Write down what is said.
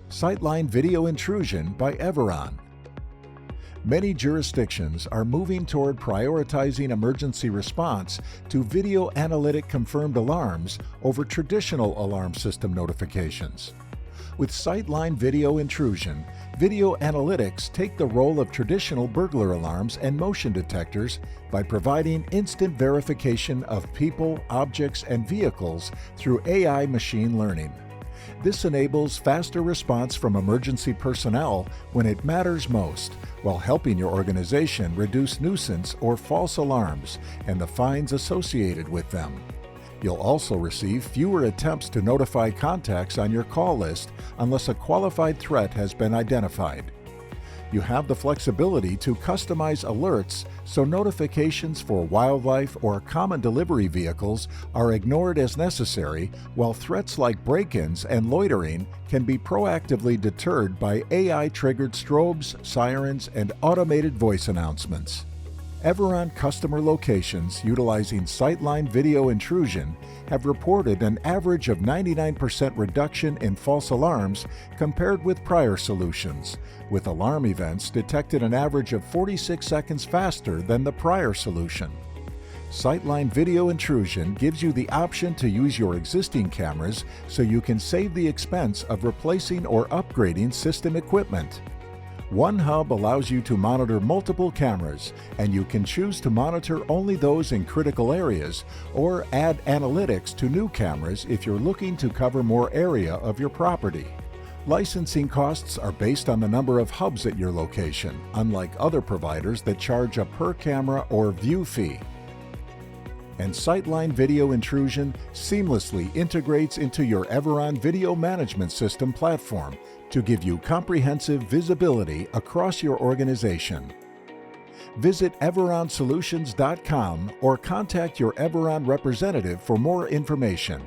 Sightline Video Intrusion by Everon. Many jurisdictions are moving toward prioritizing emergency response to video analytic confirmed alarms over traditional alarm system notifications. With Sightline Video Intrusion, video analytics take the role of traditional burglar alarms and motion detectors by providing instant verification of people, objects, and vehicles through AI machine learning. This enables faster response from emergency personnel when it matters most, while helping your organization reduce nuisance or false alarms and the fines associated with them. You'll also receive fewer attempts to notify contacts on your call list unless a qualified threat has been identified. You have the flexibility to customize alerts so notifications for wildlife or common delivery vehicles are ignored as necessary, while threats like break-ins and loitering can be proactively deterred by AI-triggered strobes, sirens, and automated voice announcements. Everon customer locations utilizing Sightline Video Intrusion have reported an average of 99% reduction in false alarms compared with prior solutions, with alarm events detected an average of 46 seconds faster than the prior solution. Sightline Video Intrusion gives you the option to use your existing cameras so you can save the expense of replacing or upgrading system equipment. One hub allows you to monitor multiple cameras, and you can choose to monitor only those in critical areas or add analytics to new cameras if you're looking to cover more area of your property. Licensing costs are based on the number of hubs at your location, unlike other providers that charge a per camera or view fee. And Sightline Video Intrusion seamlessly integrates into your Everon Video Management System platform to give you comprehensive visibility across your organization. Visit everonsolutions.com or contact your Everon representative for more information.